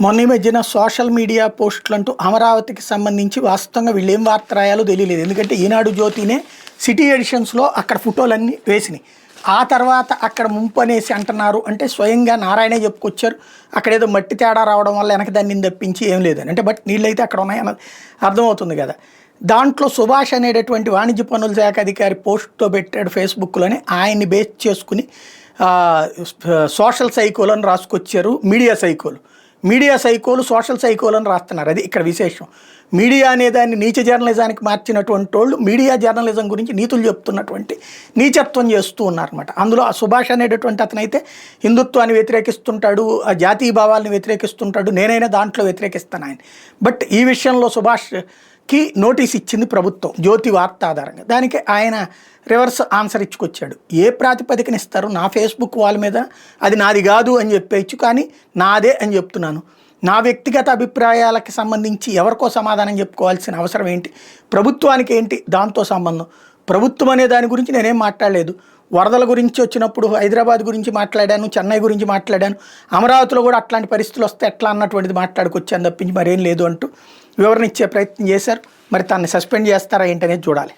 మొన్న ఈ మధ్యన సోషల్ మీడియా పోస్టులు అంటూ అమరావతికి సంబంధించి వాస్తవంగా వీళ్ళు ఏం వార్త రాయాలో తెలియలేదు. ఎందుకంటే ఈనాడు జ్యోతినే సిటీ ఎడిషన్స్లో అక్కడ ఫోటోలన్నీ వేసినాయి. ఆ తర్వాత అక్కడ ముంపు అనేసి అంటున్నారు. అంటే స్వయంగా నారాయణే చెప్పుకొచ్చారు. అక్కడ ఏదో మట్టి తేడా రావడం వల్ల వెనక దాన్ని తప్పించి ఏం లేదని. అంటే బట్ నీళ్ళైతే అక్కడ ఉన్నాయన్నది అర్థమవుతుంది కదా. దాంట్లో సుభాష్ అనేటటువంటి వాణిజ్య పన్నుల శాఖ అధికారి పోస్ట్తో పెట్టాడు ఫేస్బుక్లోనే. ఆయన్ని బేస్ చేసుకుని సోషల్ సైకోలను రాసుకొచ్చారు. మీడియా సైకోలు సోషల్ సైకోలను రాస్తున్నారు. అది ఇక్కడ విశేషం. మీడియా అనే దాన్ని నీచ జర్నలిజానికి మార్చినటువంటి వాళ్ళు మీడియా జర్నలిజం గురించి నీతులు చెప్తున్నటువంటి నీచత్వం చేస్తూ ఉన్నారన్నమాట. అందులో ఆ సుభాష్ అనేటటువంటి అతనైతే హిందుత్వాన్ని వ్యతిరేకిస్తుంటాడు, ఆ జాతీయ భావాలను వ్యతిరేకిస్తుంటాడు. నేనైనా దాంట్లో వ్యతిరేకిస్తాను ఆయన. బట్ ఈ విషయంలో సుభాష్కి నోటీస్ ఇచ్చింది ప్రభుత్వం జ్యోతి వార్త ఆధారంగా. దానికి ఆయన రివర్స్ ఆన్సర్ ఇచ్చుకొచ్చాడు. ఏ ప్రాతిపదికన ఇస్తారు? నా ఫేస్బుక్ వాళ్ళ మీద అది నాది కాదు అని చెప్పేయచ్చు, కానీ నాదే అని చెప్తున్నాను. నా వ్యక్తిగత అభిప్రాయాలకు సంబంధించి ఎవరికో సమాధానం చెప్పుకోవాల్సిన అవసరం ఏంటి? ప్రభుత్వానికి ఏంటి దాంతో సంబంధం? ప్రభుత్వం అనే దాని గురించి నేనేం మాట్లాడలేదు. వరదల గురించి వచ్చినప్పుడు హైదరాబాద్ గురించి మాట్లాడాను, చెన్నై గురించి మాట్లాడాను, అమరావతిలో కూడా అట్లాంటి పరిస్థితులు వస్తే ఎట్లా అన్నటువంటిది మాట్లాడుకొచ్చాను తప్పించి మరేం లేదు అంటూ వివరణ ఇచ్చే ప్రయత్నం చేశారు. మరి తనని సస్పెండ్ చేస్తారా ఏంటనేది చూడాలి.